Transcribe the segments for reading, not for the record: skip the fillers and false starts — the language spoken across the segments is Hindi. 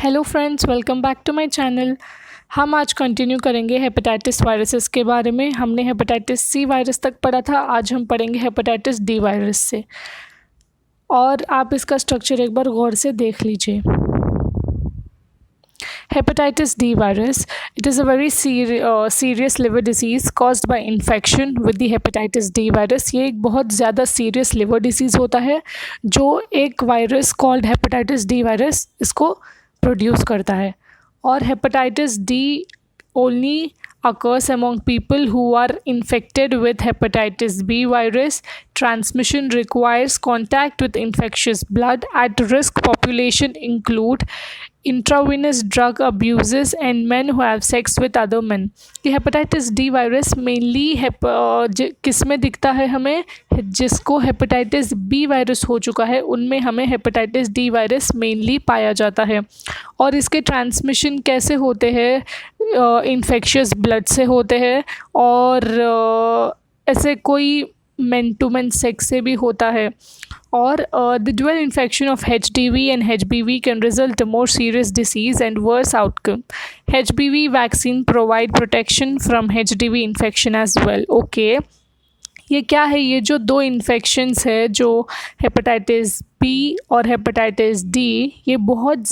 Hello friends, welcome back to my channel. हम आज कंटिन्यू करेंगे हेपेटाइटिस वायरसेस के बारे में। हमने हेपेटाइटिस सी वायरस तक पढ़ा था, आज हम पढ़ेंगे हेपेटाइटिस डी वायरस से। और आप इसका स्ट्रक्चर एक बार गौर से देख लीजिए। Hepatitis D virus, it is a very serious liver disease caused by infection with the hepatitis D virus। ये एक बहुत ज़्यादा सीरियस लिवर डिसीज़ होता है जो एक virus called hepatitis D virus इसको प्रोड्यूस करता है। और hepatitis D only occurs among people who are infected with hepatitis B virus. Transmission requires contact with infectious blood. At risk population include intravenous drug abuses and men who have sex with other men। कि हेपेटाइटिस डी वायरस मेनली किस में दिखता है हमें, जिसको हेपेटाइटिस बी वायरस हो चुका है उनमें हमें हेपेटाइटिस डी वायरस मेनली पाया जाता है। और इसके ट्रांसमिशन कैसे होते हैं? इन्फेक्शियस ब्लड से होते हैं और ऐसे कोई मैन टू मैन सेक्स से भी होता है। और the dual infection of HDV and HBV can result in more serious disease and worse outcome। HBV vaccine provide protection from HDV infection as well। Okay, ये क्या है? ये जो दो इन्फेक्शंस है, जो हेपेटाइटिस बी और हेपेटाइटिस डी, ये बहुत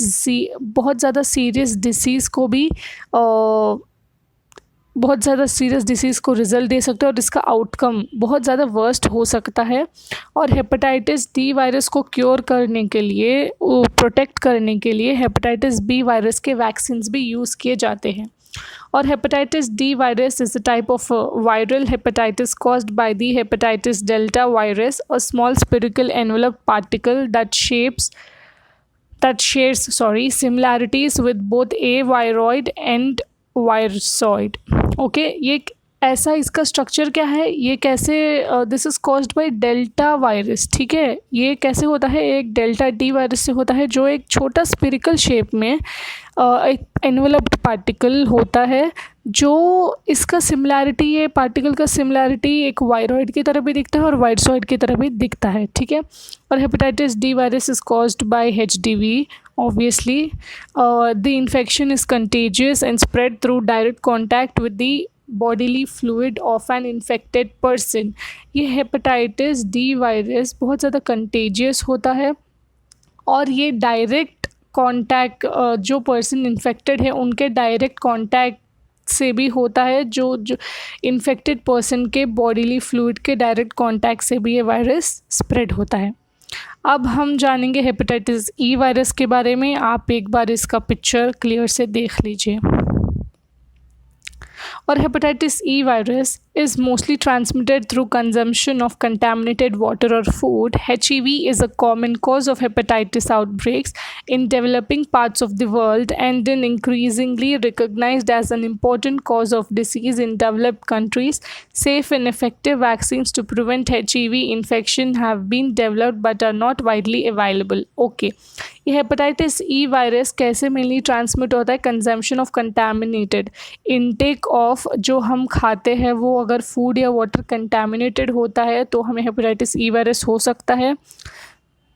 ज़्यादा सीरियस डिसीज़ को भी बहुत ज़्यादा सीरियस डिसीज़ को रिजल्ट दे सकता है और इसका आउटकम बहुत ज़्यादा वर्स्ट हो सकता है। और हेपेटाइटिस डी वायरस को क्योर करने के लिए, प्रोटेक्ट करने के लिए हेपेटाइटिस बी वायरस के वैक्सीन्स भी यूज़ किए जाते हैं। और hepatitis D virus is a type of viral hepatitis caused by the hepatitis delta virus, a small spherical enveloped particle that shares similarities with both a viroid and virusoid. Okay, ये ऐसा इसका स्ट्रक्चर क्या है, ये कैसे, this is caused by delta virus. ठीक है, ये कैसे होता है? एक डेल्टा डी वायरस से होता है, जो एक छोटा स्पिरिकल शेप में एक एनवेलप्ड पार्टिकल होता है, जो इसका सिमिलैरिटी, ये पार्टिकल का सिमिलैरिटी एक वायरॉइड की तरह भी दिखता है और वायरसॉइड की तरह भी दिखता है। ठीक है, और hepatitis D virus is caused bye HDV। Obviously, the infection is contagious and spread through direct contact with the bodily fluid of an infected person। ये हेपेटाइटिस डी वायरस बहुत ज़्यादा कंटेजियस होता है और ये डायरेक्ट कॉन्टैक्ट, जो पर्सन इन्फेक्टेड है उनके डायरेक्ट कॉन्टैक्ट से भी होता है। जो इन्फेक्टेड पर्सन के बॉडीली फ्लूइड के डायरेक्ट कॉन्टैक्ट से भी ये वायरस स्प्रेड होता है। अब हम जानेंगे हेपेटाइटिस ई वायरस के बारे में। आप एक बार इसका पिक्चर क्लियर से देख लीजिए। और hepatitis E virus is mostly transmitted through consumption of contaminated water or food। HEV is a common cause of hepatitis outbreaks in developing parts of the world and is increasingly recognized as an important cause of disease in developed countries। Safe and effective vaccines to prevent HEV infection have been developed but are not widely available। Okay, ये हेपेटाइटिस ई वायरस कैसे मेनली ट्रांसमिट होता है? Consumption of contaminated, intake of जो हम खाते हैं वो अगर फूड या वाटर कंटामिनेटेड होता है तो हमें हेपेटाइटिस ई वायरस हो सकता है।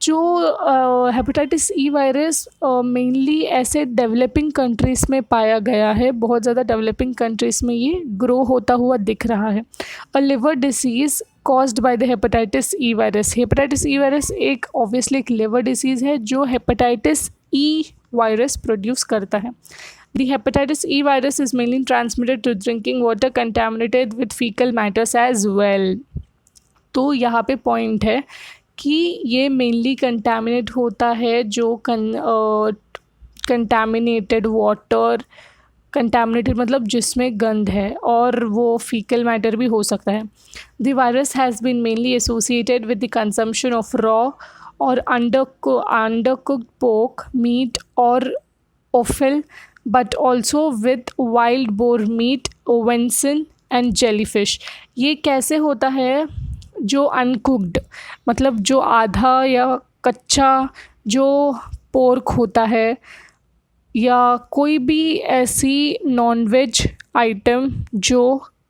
जो हेपेटाइटिस ई वायरस मेनली ऐसे डेवलपिंग कंट्रीज़ में पाया गया है, बहुत ज़्यादा डेवलपिंग कंट्रीज़ में ये ग्रो होता हुआ दिख रहा है। A liver disease caused by the hepatitis E virus. Hepatitis E virus एक ऑब्वियसली एक लिवर डिसीज़ है जो हेपेटाइटिस ई वायरस प्रोड्यूस करता है। The hepatitis E virus is mainly transmitted to drinking water contaminated with fecal matters as well। तो यहाँ पे पॉइंट है कि ये मेनली कंटामिनेट होता है जो कंटामिनेटेड वाटर, कंटामिनेटेड मतलब जिसमें गंध है, और वो फीकल मैटर भी हो सकता है। The virus has been mainly associated with the consumption of raw और अंडरकुक्ड पोर्क, मीट और ऑफिल, but also with wild boar meat, venison and jellyfish। ये कैसे होता है? जो अनकुक्ड मतलब जो आधा या कच्चा जो पोर्क होता है या कोई भी ऐसी नॉनवेज आइटम जो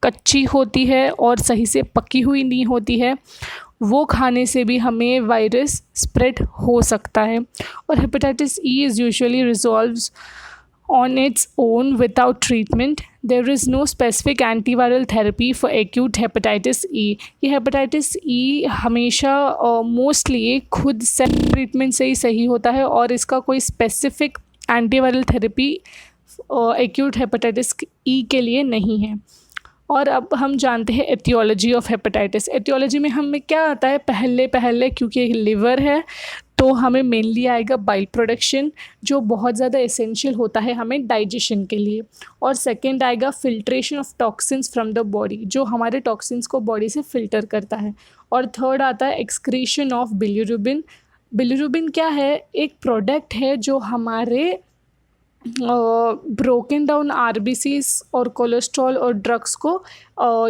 कच्ची होती है और सही से पकी हुई नहीं होती है, वो खाने से भी हमें वायरस स्प्रेड हो सकता है। और hepatitis E is usually resolves on its own without treatment. There is no specific antiviral therapy for acute hepatitis E. ये hepatitis E हमेशा मोस्टली खुद सेल्फ ट्रीटमेंट से ही सही होता है और इसका कोई specific antiviral therapy acute hepatitis E के लिए नहीं है। और अब हम जानते हैं एटियोलॉजी ऑफ हेपेटाइटिस। एटियोलॉजी में हमें क्या आता है, पहले क्योंकि लिवर है तो हमें मेनली आएगा बाइल प्रोडक्शन, जो बहुत ज़्यादा एसेंशियल होता है हमें डाइजेशन के लिए। और सेकंड आएगा filtration of toxins from the body, जो हमारे टॉक्सिन्स को बॉडी से फिल्टर करता है। और थर्ड आता है एक्सक्रीशन ऑफ बिलिरुबिन। बिलिरुबिन क्या है, एक प्रोडक्ट है जो हमारे ब्रोकन डाउन आरबीसीज और कोलेस्ट्रॉल और ड्रग्स को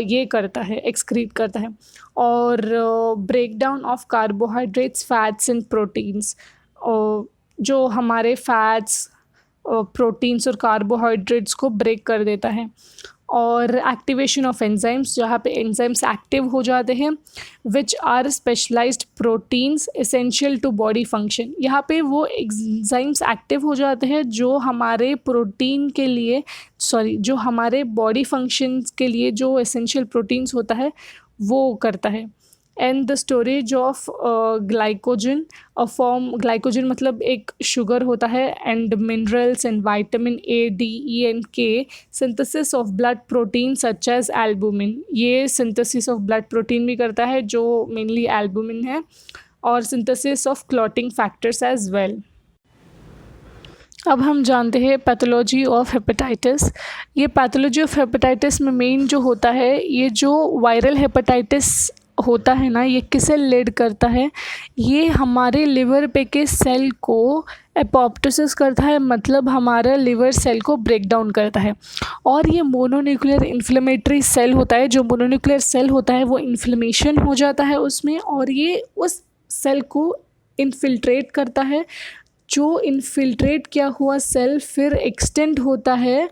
ये करता है, एक्सक्रीट करता है। और break down of carbohydrates, fats and proteins, जो हमारे फैट्स, प्रोटीन्स और कार्बोहाइड्रेट्स को ब्रेक कर देता है। और एक्टिवेशन ऑफ एंजाइम्स, जहाँ पे एंजाइम्स एक्टिव हो जाते हैं, which are specialised proteins essential to body function. यहाँ पे वो एंजाइम्स एक्टिव हो जाते हैं जो हमारे प्रोटीन के लिए जो हमारे बॉडी फंक्शंस के लिए जो एसेंशियल प्रोटीन्स होता है वो करता है। And the storage of glycogen, glycogen मतलब एक शुगर होता है, and minerals and vitamin A, D, E and K, synthesis of blood protein such as albumin. ये सिंथेसिस ऑफ ब्लड प्रोटीन भी करता है जो मेनली एल्बुमिन है, और synthesis of clotting factors as well. अब हम जानते हैं पैथोलॉजी ऑफ हेपेटाइटिस। ये पैथोलॉजी ऑफ हेपेटाइटिस में मेन जो होता है, ये जो वायरल हेपेटाइटिस होता है ना, ये किसे लीड करता है, ये हमारे लिवर पे के सेल को एपोप्टोसिस करता है, मतलब हमारा लिवर सेल को ब्रेक डाउन करता है। और ये मोनोन्यूक्लियर इन्फ्लेमेटरी सेल होता है। जो मोनोन्यूक्लियर सेल होता है वो इन्फ्लेमेशन हो जाता है उसमें, और ये उस सेल को इन्फिल्ट्रेट करता है। जो इन्फिल्ट्रेट किया हुआ सेल फिर एक्सटेंड होता है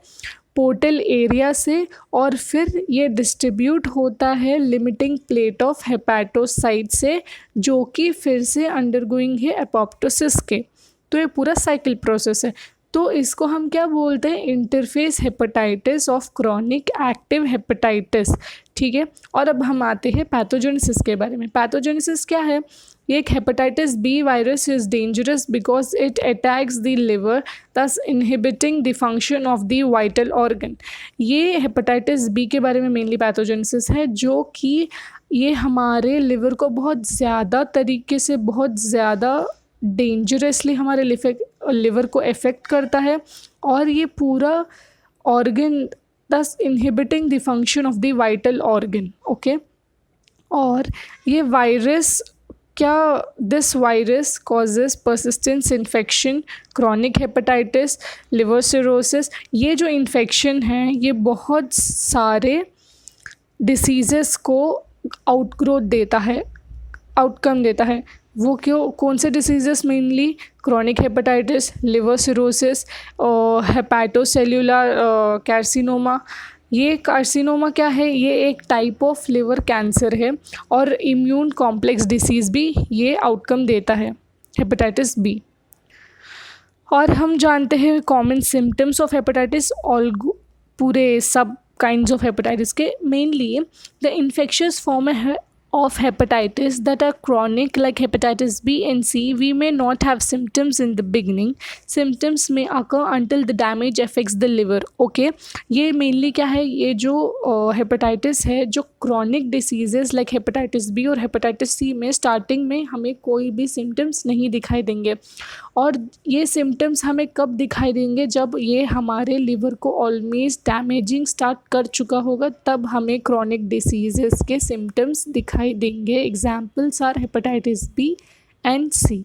पोर्टल एरिया से, और फिर ये डिस्ट्रीब्यूट होता है लिमिटिंग प्लेट ऑफ हेपेटोसाइट से, जो कि फिर से अंडरगोइंग है एपोप्टोसिस के। तो ये पूरा साइकिल प्रोसेस है। तो इसको हम क्या बोलते हैं, interface hepatitis of chronic active hepatitis. ठीक है, और अब हम आते हैं पैथोजेनेसिस के बारे में। पैथोजेनेसिस क्या है, ये एक hepatitis B virus is dangerous because it attacks the liver, thus inhibiting the function of the vital organ. ये हेपेटाइटिस बी के बारे में मेनली पैथोजेनेसिस है, जो कि ये हमारे लिवर को बहुत ज़्यादा तरीके से, बहुत ज़्यादा डेंजरसली हमारे लिवर को इफ़ेक्ट करता है, और ये पूरा organ thus inhibiting the function of the vital organ. Okay, और ये virus this virus causes persistence infection, chronic hepatitis, liver cirrhosis। ये जो इन्फेक्शन है ये बहुत सारे डिसीज़ेस को आउटग्रोथ देता है, आउटकम देता है। वो कौन से diseases, mainly chronic hepatitis, liver cirrhosis, hepatocellular carcinoma. ये कार्सिनोमा क्या है, ये एक टाइप ऑफ लिवर कैंसर है, और इम्यून कॉम्प्लेक्स डिसीज़ भी ये आउटकम देता है, हेपेटाइटिस बी। और हम जानते हैं common symptoms of hepatitis, all पूरे सब काइंड्स ऑफ हेपेटाइटिस के। Mainly the infectious form of hepatitis that are chronic like hepatitis B and C, we may not have symptoms in the beginning. Symptoms may occur until the damage affects the liver. Okay, ये mainly क्या है, ये जो hepatitis है, जो chronic diseases like hepatitis B और hepatitis C में starting में हमें कोई भी symptoms नहीं दिखाई देंगे, और ये symptoms हमें कब दिखाई देंगे, जब ये हमारे liver को almost damaging start कर चुका होगा, तब हमें chronic diseases के symptoms दिखाई देंगे। Examples are hepatitis B and C.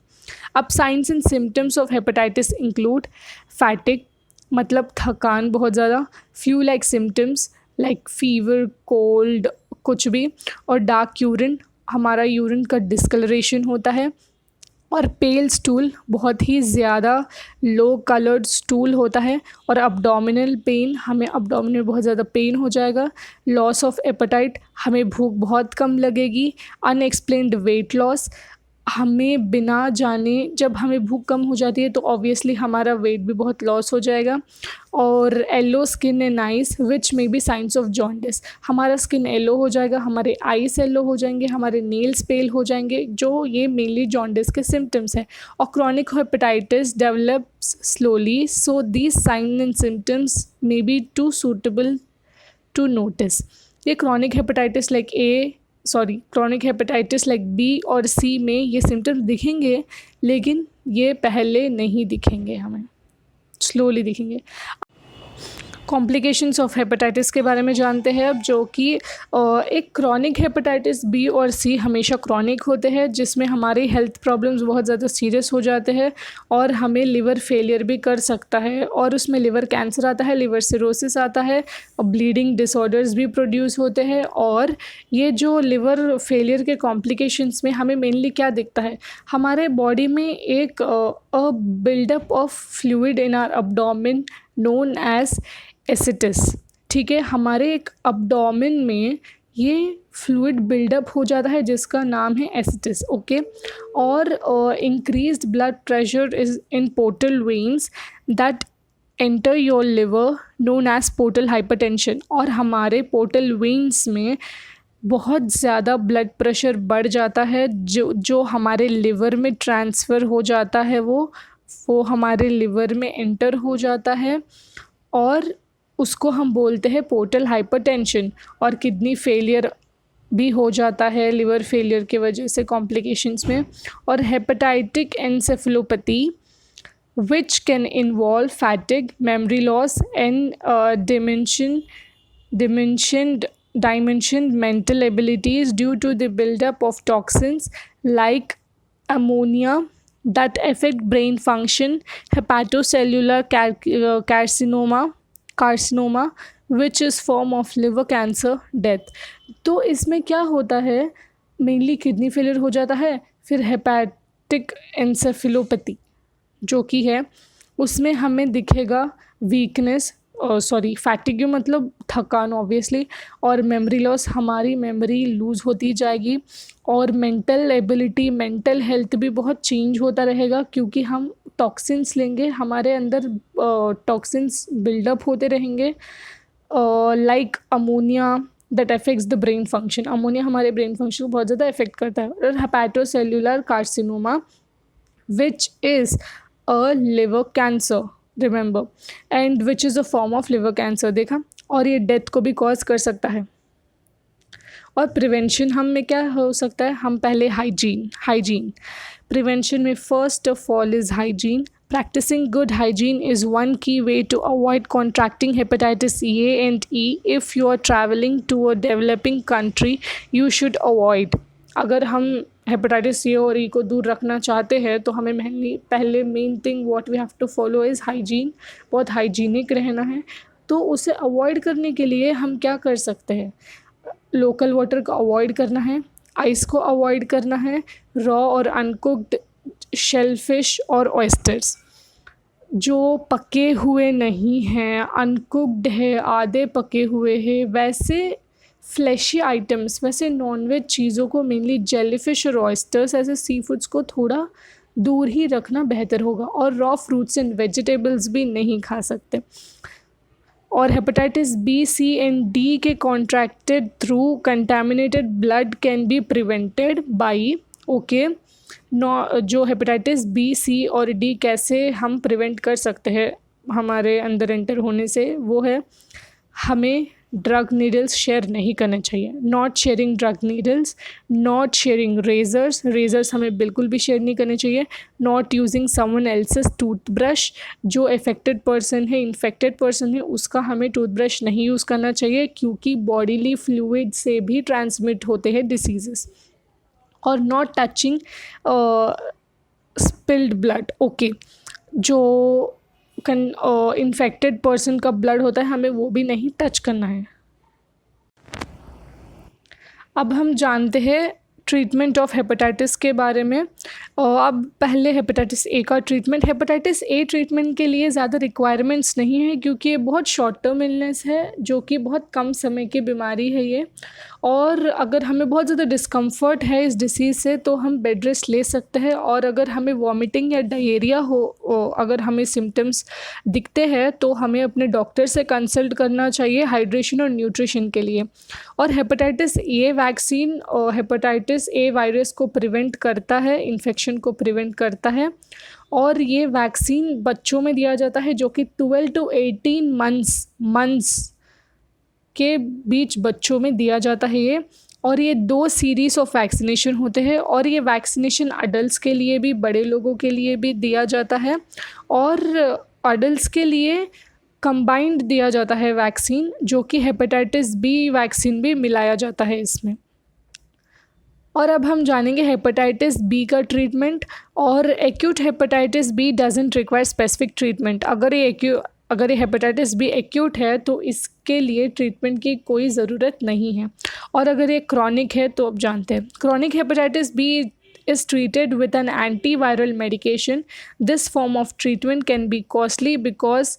अब signs and symptoms of hepatitis include fatigue, मतलब थकान बहुत ज़्यादा, flu like symptoms like fever, cold, कुछ भी, और डार्क यूरिन, हमारा यूरिन का डिस्कलरेशन होता है, और पेल स्टूल, बहुत ही ज़्यादा लो कलर्ड स्टूल होता है। और अब्डोमिनल पेन, हमें अब्डोमिन में बहुत ज़्यादा पेन हो जाएगा। लॉस ऑफ एपेटाइट, हमें भूख बहुत कम लगेगी। अनएक्सप्लेन्ड वेट लॉस, हमें बिना जाने जब हमें भूख कम हो जाती है तो ऑब्वियसली हमारा वेट भी बहुत लॉस हो जाएगा। और yellow skin and eyes which may be science of jaundice, हमारा स्किन येलो हो जाएगा, हमारे आइज येलो हो जाएंगे, हमारे नेल्स पेल हो जाएंगे, जो ये मेनली जॉन्डिस के सिम्टम्स हैं। और chronic hepatitis develops slowly, so these sign and symptoms may be too suitable to notice. ये क्रॉनिक हेपेटाइटिस लाइक बी और सी में ये सिम्टम्स दिखेंगे, लेकिन ये पहले नहीं दिखेंगे, हमें स्लोली दिखेंगे। कॉम्प्लिकेशंस ऑफ हेपेटाइटिस के बारे में जानते हैं अब, जो कि एक क्रॉनिक हेपेटाइटिस बी और सी हमेशा क्रॉनिक होते हैं, जिसमें हमारी हेल्थ प्रॉब्लम्स बहुत ज़्यादा सीरियस हो जाते हैं और हमें लिवर फेलियर भी कर सकता है, और उसमें लिवर कैंसर आता है, लिवर सिरोसिस आता है, ब्लीडिंग डिसऑर्डर्स भी प्रोड्यूस होते हैं। और ये जो लिवर फेलियर के कॉम्प्लिकेशंस में हमें मेनली क्या दिखता है, हमारे बॉडी में एक buildup of fluid in our abdomen known as ascites. ठीक है, हमारे एक अब्डोमेन में ये फ्लूइड बिल्डअप हो जाता है जिसका नाम है एसिटिस। ओके, और increased blood pressure is in portal veins that enter your liver known as portal hypertension. और हमारे पोर्टल वेन्स में बहुत ज़्यादा ब्लड प्रेशर बढ़ जाता है, जो हमारे लिवर में ट्रांसफ़र हो जाता है, वो हमारे लिवर में एंटर हो जाता है, और उसको हम बोलते हैं पोर्टल हाइपरटेंशन। और किडनी फेलियर भी हो जाता है लिवर फेलियर की वजह से कॉम्प्लिकेशंस में। और hepatic encephalopathy which can involve fatigue, memory loss and diminished mental abilities due to the buildup of toxins like ammonia that affect brain function, hepatocellular carcinoma which is form of liver cancer, death। तो इसमें क्या होता है, मेनली किडनी फेलियर हो जाता है, फिर हेपेटिक एनसेफेलोपैथी जो कि है उसमें हमें दिखेगा वीकनेस, फैटिग मतलब थकान ऑब्वियसली, और मेमोरी लॉस, हमारी मेमोरी लूज़ होती जाएगी। और मेंटल एबिलिटी, मेंटल हेल्थ भी बहुत चेंज होता रहेगा, क्योंकि हम टॉक्सिन्स लेंगे, हमारे अंदर टॉक्सिन्स बिल्डअप होते रहेंगे, like ammonia that affects the brain function. Ammonia हमारे ब्रेन फंक्शन को बहुत ज़्यादा अफेक्ट करता है। और hepatocellular carcinoma which is a liver cancer, remember, and which is a form of liver cancer, देखा। और ये डेथ को भी कॉज कर सकता है। और प्रिवेंशन हम में क्या हो सकता है, हम पहले हाइजीन प्रिवेंशन में first of all is hygiene. Practicing good hygiene is one key way to avoid contracting hepatitis A and E. If you are traveling to a developing country, you should avoid। अगर हम हेपेटाइटिस सी और ई को दूर रखना चाहते हैं तो हमें पहले main thing what we have to follow is hygiene. बहुत हाइजीनिक रहना है। तो उसे अवॉइड करने के लिए हम क्या कर सकते हैं, लोकल वाटर को अवॉइड करना है, आइस को अवॉइड करना है, रॉ और अनकुक्ड शेलफिश और ऑयस्टर्स जो पके हुए नहीं हैं, अनकुक्ड है, आधे पके हुए हैं, वैसे फ्लैशी आइटम्स, वैसे नॉनवेज चीज़ों को, मेनली जेलीफिश और ऑयस्टर्स, ऐसे सी फूड्स को थोड़ा दूर ही रखना बेहतर होगा। और रॉ फ्रूट्स एंड वेजिटेबल्स भी नहीं खा सकते। और hepatitis B, C and D के contracted through contaminated blood can be prevented by, okay. जो हेपेटाइटिस बी, सी और डी कैसे हम प्रिवेंट कर सकते हैं हमारे अंदर एंटर होने से, वो है हमें ड्रग नीडल्स शेयर नहीं करने चाहिए। Not sharing drug needles, not sharing razors हमें बिल्कुल भी शेयर नहीं करने चाहिए। Not using someone else's toothbrush, जो अफेक्टेड पर्सन है, इन्फेक्टेड पर्सन है, उसका हमें टूथब्रश नहीं यूज़ करना चाहिए, क्योंकि बॉडीली फ्लूइड से भी ट्रांसमिट होते हैं डिसीजेस। और not touching spilled blood, okay. जो इन्फेक्टेड पर्सन का ब्लड होता है हमें वो भी नहीं टच करना है। अब हम जानते हैं ट्रीटमेंट ऑफ हेपेटाइटिस के बारे में। अब पहले हेपेटाइटिस ए का ट्रीटमेंट। हेपेटाइटिस ए ट्रीटमेंट के लिए ज़्यादा रिक्वायरमेंट्स नहीं है क्योंकि ये बहुत शॉर्ट टर्म इलनेस है, जो कि बहुत कम समय की बीमारी है ये। और अगर हमें बहुत ज़्यादा डिस्कम्फर्ट है इस डिसीज़ से तो हम बेड रेस्ट ले सकते हैं। और अगर हमें वॉमिटिंग या डायरिया हो, अगर हमें सिम्टम्स दिखते हैं तो हमें अपने डॉक्टर से कंसल्ट करना चाहिए हाइड्रेशन और न्यूट्रिशन के लिए। और hepatitis A vaccine hepatitis A virus को प्रिवेंट करता है, इन्फेक्शन को प्रिवेंट करता है। और ये वैक्सीन बच्चों में दिया जाता है जो कि 12 to 18 मंथ्स के बीच बच्चों में दिया जाता है ये। और ये 2 सीरीज़ ऑफ वैक्सीनेशन होते हैं और ये वैक्सीनेशन अडल्ट्स के लिए भी, बड़े लोगों के लिए भी दिया जाता है। और अडल्ट्स के लिए कंबाइंड दिया जाता है वैक्सीन, जो कि हेपेटाइटिस बी वैक्सीन भी मिलाया जाता है इसमें। और अब हम जानेंगे हेपेटाइटिस बी का ट्रीटमेंट। और acute hepatitis B doesn't require specific treatment. अगर ये हेपेटाइटिस बी एक्यूट है तो इसके लिए ट्रीटमेंट की कोई ज़रूरत नहीं है। और अगर ये क्रॉनिक है तो अब जानते हैं। Chronic hepatitis B is treated with an antiviral medication. This form of treatment can be costly because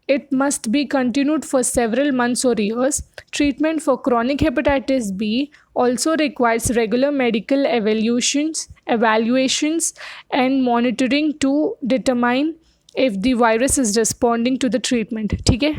it must be continued for several months or years. Treatment for chronic hepatitis B also requires regular medical evaluations and monitoring to determine if the virus is responding to the treatment. ठीक है,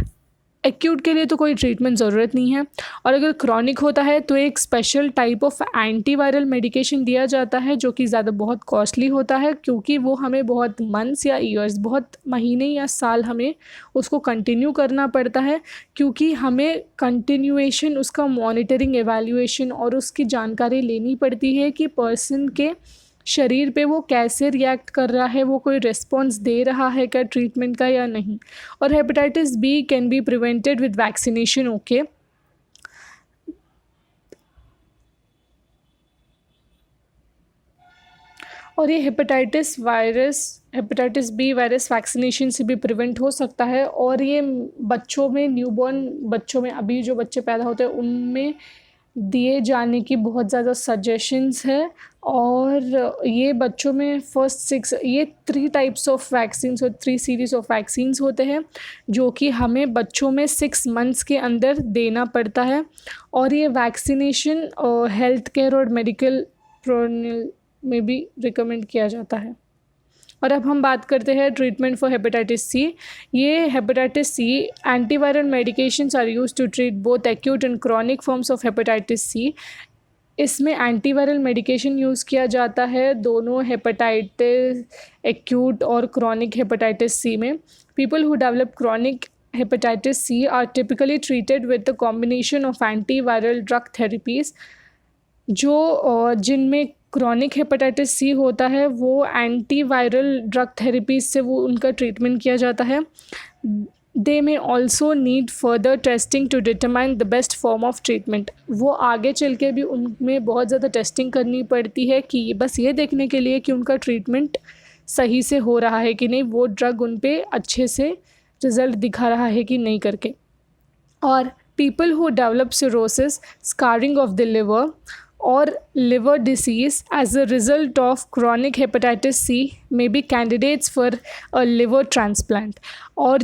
एक्यूट के लिए तो कोई ट्रीटमेंट ज़रूरत नहीं है। और अगर क्रॉनिक होता है तो एक special type of antiviral medication दिया जाता है जो कि ज़्यादा बहुत कॉस्टली होता है, क्योंकि वो हमें बहुत मंथ्स या ईयर्स, बहुत महीने या साल हमें उसको कंटिन्यू करना पड़ता है, क्योंकि हमें कंटिन्यूएशन उसका मॉनिटरिंग, एवैल्यूएशन और उसकी जानकारी लेनी पड़ती है कि पर्सन के शरीर पे वो कैसे रिएक्ट कर रहा है, वो कोई रिस्पॉन्स दे रहा है क्या ट्रीटमेंट का या नहीं। और hepatitis B can be prevented with vaccination. Okay, और ये हेपेटाइटिस बी वायरस वैक्सीनेशन से भी प्रिवेंट हो सकता है। और ये बच्चों में, न्यूबॉर्न बच्चों में, अभी जो बच्चे पैदा होते हैं उनमें दिए जाने की बहुत ज़्यादा सजेशंस है। और ये बच्चों में ये 3 टाइप्स ऑफ वैक्सीन्स और 3 सीरीज़ ऑफ वैक्सीन्स होते हैं जो कि हमें बच्चों में 6 मंथ्स के अंदर देना पड़ता है। और ये वैक्सीनेशन हेल्थ केयर और मेडिकल प्रोनल में भी रिकमेंड किया जाता है। और अब हम बात करते हैं ट्रीटमेंट फॉर हेपेटाइटिस सी। ये hepatitis C antiviral medications are used to treat both acute and chronic forms of hepatitis C. इसमें एंटीवायरल मेडिकेशन यूज़ किया जाता है दोनों हेपेटाइटिस एक्यूट और क्रॉनिक हेपेटाइटिस सी में। People who develop chronic hepatitis C are typically treated with the combination of antiviral drug therapies. जो जिनमें क्रॉनिक हेपेटाइटिस सी होता है वो एंटीवायरल ड्रग थेरेपीज से वो उनका ट्रीटमेंट किया जाता है। दे में also need further testing to determine the best form of treatment. वो आगे चल के भी उनमें बहुत ज़्यादा टेस्टिंग करनी पड़ती है कि बस ये देखने के लिए कि उनका ट्रीटमेंट सही से हो रहा है कि नहीं, वो ड्रग उन पे अच्छे से रिज़ल्ट दिखा रहा है कि नहीं करके। और people who develop cirrhosis, scarring of the liver or liver disease as a result of chronic hepatitis C may be candidates for a liver transplant। और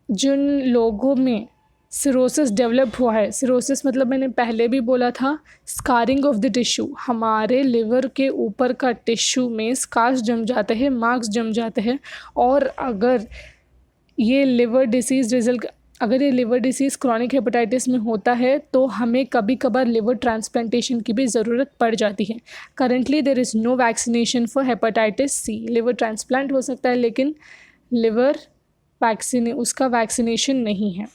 जिन लोगों में सिरोसिस डेवलप हुआ है, सिरोसिस मतलब मैंने पहले भी बोला था, स्कारिंग ऑफ द टिश्यू, हमारे लिवर के ऊपर का टिश्यू में स्कार्स जम जाते हैं, मार्क्स जम जाते हैं। और अगर ये लिवर डिसीज़ क्रॉनिक हेपेटाइटिस में होता है तो हमें कभी कभार लिवर ट्रांसप्लांटेशन की भी ज़रूरत पड़ जाती है। Currently there is no vaccination for hepatitis C. Liver transplant हो सकता है लेकिन उसका वैक्सीनेशन नहीं है।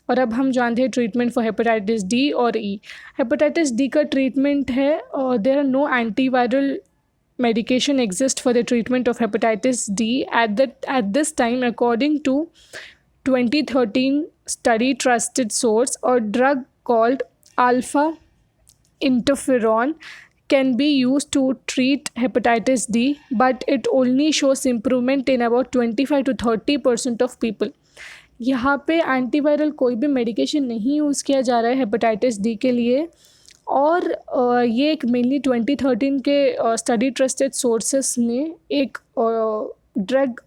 और अब हम जानते हैं ट्रीटमेंट फॉर हेपेटाइटिस डी और ई। हेपेटाइटिस डी का ट्रीटमेंट है और there are no antiviral medication exists for the treatment of hepatitis D at this time. According to 2013 study trusted source, a drug called alpha interferon can be used to treat hepatitis D, but it only shows improvement in about 25 to 30% of people. यहाँ पे एंटीवायरल कोई भी मेडिकेशन नहीं यूज़ किया जा रहा है हेपेटाइटिस डी के लिए। और ये एक मेनली 2013 के स्टडी ट्रस्टेड सोर्सेस ने एक ड्रग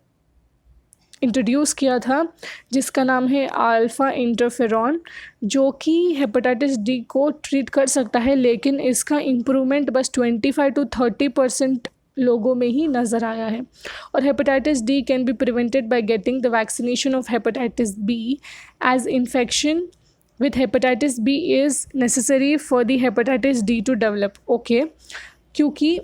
इंट्रोड्यूस किया था जिसका नाम है अल्फ़ा इंटरफेरॉन, जो कि हेपेटाइटिस डी को ट्रीट कर सकता है, लेकिन इसका इम्प्रूवमेंट बस 25 to 30% लोगों में ही नज़र आया है। और hepatitis D can be prevented by getting the vaccination of hepatitis B, as infection with hepatitis B is necessary for the hepatitis D to develop. Okay, क्योंकि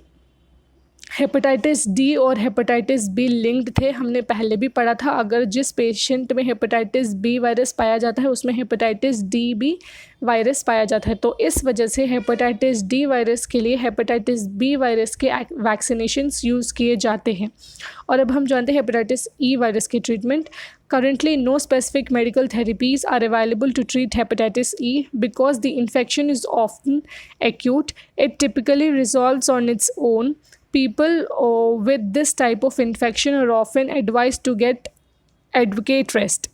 हेपेटाइटिस डी और हेपेटाइटिस बी लिंक्ड थे, हमने पहले भी पढ़ा था। अगर जिस पेशेंट में हेपेटाइटिस बी वायरस पाया जाता है उसमें हेपेटाइटिस डी भी वायरस पाया जाता है, तो इस वजह से हेपेटाइटिस डी वायरस के लिए हेपेटाइटिस बी वायरस के वैक्सीनेशंस यूज़ किए जाते हैं। और अब हम जानते हैं हेपेटाइटिस ई वायरस की treatment. Currently, no specific medical therapies are available to treat hepatitis E because the infection is often acute. It typically resolves on its own. People with this type of infection are often advised to get advocate rest.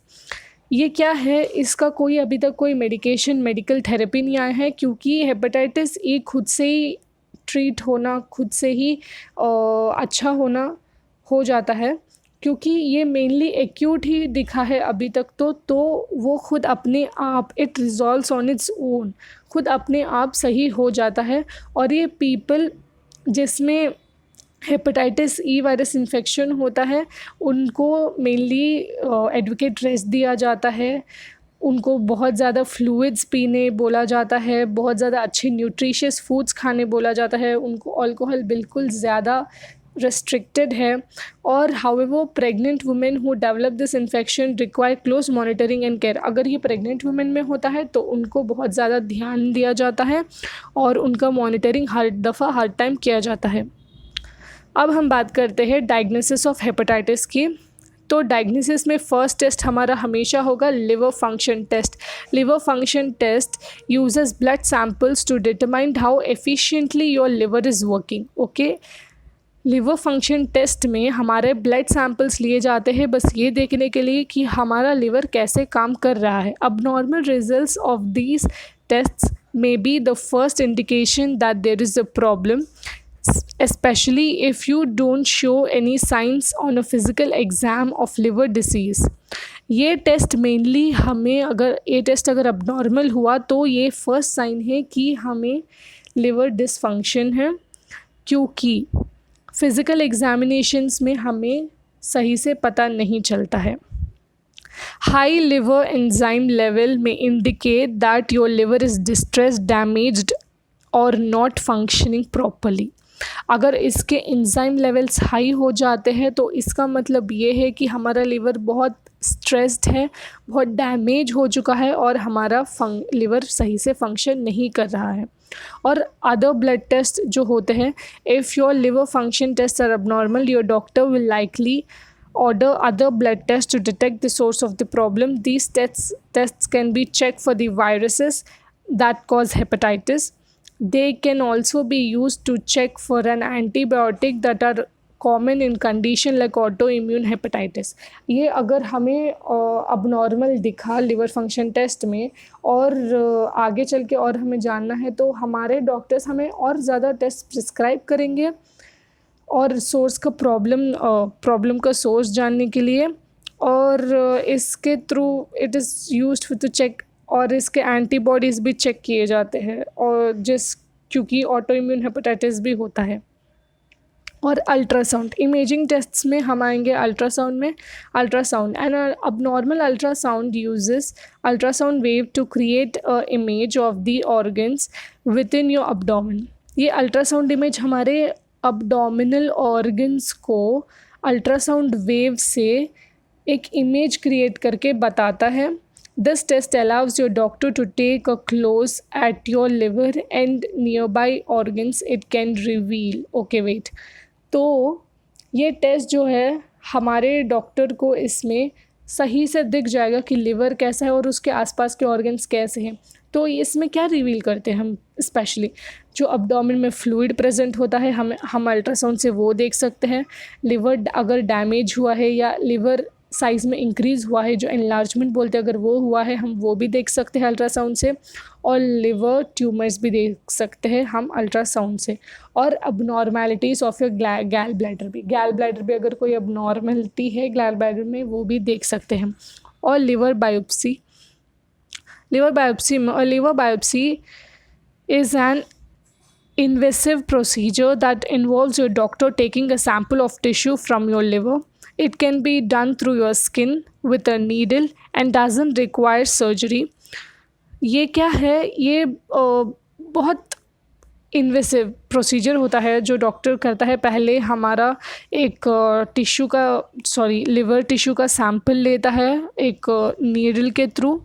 ये क्या है, इसका कोई अभी तक कोई मेडिकल थेरेपी नहीं आया है, क्योंकि हेपेटाइटिस ई खुद से ही ट्रीट होना, खुद से ही अच्छा होना हो जाता है, क्योंकि ये मेनली एक्यूट ही दिखा है अभी तक तो वो खुद अपने आप it resolves on its own, खुद अपने आप सही हो जाता है। और ये पीपल जिसमें हेपेटाइटिस ई वायरस इन्फेक्शन होता है उनको मेनली एडवोकेट रेस्ट दिया जाता है, उनको बहुत ज़्यादा फ्लूइड्स पीने बोला जाता है, बहुत ज़्यादा अच्छे न्यूट्रिशियस फूड्स खाने बोला जाता है, उनको अल्कोहल बिल्कुल ज़्यादा restricted है। और however pregnant women who develop this infection require close monitoring and care। अगर ये pregnant women में होता है तो उनको बहुत ज़्यादा ध्यान दिया जाता है और उनका monitoring हर टाइम किया जाता है। अब हम बात करते हैं डायग्नोसिस ऑफ हेपेटाइटिस की। तो डायग्नोसिस में फ़र्स्ट टेस्ट हमारा हमेशा होगा liver function test. Liver function test uses blood samples to determine how efficiently your liver is working. Okay, liver function test में हमारे ब्लड सैम्पल्स लिए जाते हैं बस ये देखने के लिए कि हमारा लिवर कैसे काम कर रहा है। अब normal results of these tests may be the first indication that there is a problem, especially if you don't show any signs on a physical exam of liver disease। ये टेस्ट मेनली हमें ये टेस्ट अगर अब नॉर्मल हुआ तो ये फर्स्ट साइन है कि हमें लिवर डिसफंक्शन है, क्योंकि फिज़िकल एग्जामिनेशंस में हमें सही से पता नहीं चलता है। हाई लिवर एंजाइम लेवल में indicate that your liver is distressed, damaged और नॉट फंक्शनिंग प्रॉपरली। अगर इसके एंजाइम लेवल्स हाई हो जाते हैं तो इसका मतलब ये है कि हमारा लिवर बहुत स्ट्रेस्ड है, बहुत डैमेज हो चुका है और हमारा लिवर सही से फंक्शन नहीं कर रहा है। और अदर ब्लड टेस्ट जो होते हैं, if your liver function test are abnormal, your doctor will likely order other blood tests to detect the source of the problem. These tests can be checked for the viruses that cause hepatitis. They can also be used to check for an antibiotic that are common in condition like autoimmune hepatitis। ये अगर हमें abnormal दिखा लिवर फंक्शन टेस्ट में और आगे चल के और हमें जानना है तो हमारे डॉक्टर्स हमें और ज़्यादा टेस्ट प्रिस्क्राइब करेंगे और सोर्स का प्रॉब्लम का सोर्स जानने के लिए, और इसके through it is used to check, और इसके एंटीबॉडीज़ भी चेक किए जाते हैं और क्योंकि ऑटोइम्यून हेपेटाइटिस भी होता है। और अल्ट्रासाउंड, इमेजिंग टेस्ट्स में हम आएंगे ultrasound and abnormal ultrasound uses ultrasound wave to create a image of the organs within your abdomen। ये अल्ट्रासाउंड इमेज हमारे abdominal ऑर्गन्स को अल्ट्रासाउंड वेव से एक इमेज क्रिएट करके बताता है। This test allows your doctor to take a close at your liver and nearby organs it can reveal। Okay, wait। तो ये टेस्ट जो है हमारे डॉक्टर को इसमें सही से दिख जाएगा कि लिवर कैसा है और उसके आसपास के ऑर्गन्स कैसे हैं। तो इसमें क्या रिवील करते हैं हम, स्पेशली जो अब्डोमेन में फ्लूइड प्रेजेंट होता है हम अल्ट्रासाउंड से वो देख सकते हैं। लिवर अगर डैमेज हुआ है या लिवर साइज़ में इंक्रीज़ हुआ है, जो एनलार्जमेंट बोलते हैं, अगर वो हुआ है हम वो भी देख सकते हैं अल्ट्रासाउंड से, और लिवर ट्यूमर्स भी देख सकते हैं हम अल्ट्रासाउंड से, और अबनॉर्मेलिटीज़ ऑफ योर गैल ब्लैडर भी अगर कोई अबनॉर्मेलिटी है गैल ब्लैडर में वो भी देख सकते हैं। और liver biopsy is an invasive procedure that involves your doctor taking a sample of tissue from your liver. It can be done through your skin with a needle and doesn't require surgery. ये क्या है, ये बहुत इन्वेसिव प्रोसीजर होता है जो डॉक्टर करता है। पहले हमारा एक लिवर टिश्यू का सैंपल लेता है एक नीडल के थ्रू,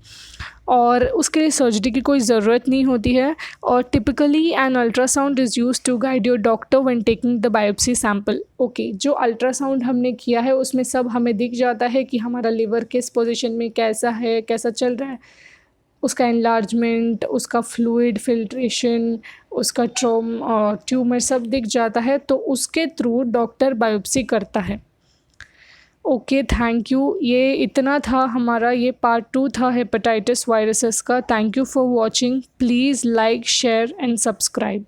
और उसके लिए सर्जरी की कोई ज़रूरत नहीं होती है। और typically an ultrasound is use to guide your doctor when taking the biopsy sample. Okay, जो अल्ट्रासाउंड हमने किया है उसमें सब हमें दिख जाता है कि हमारा लिवर किस पोजीशन में कैसा है, कैसा चल रहा है, उसका एनलार्जमेंट, उसका फ्लूइड फिल्ट्रेशन, उसका ट्यूमर सब दिख जाता है, तो उसके थ्रू डॉक्टर बायोप्सी करता है। Okay, thank you. ये इतना था हमारा, ये पार्ट 2 था हेपेटाइटिस वायरसेस का। Thank you for watching. Please like, share and subscribe.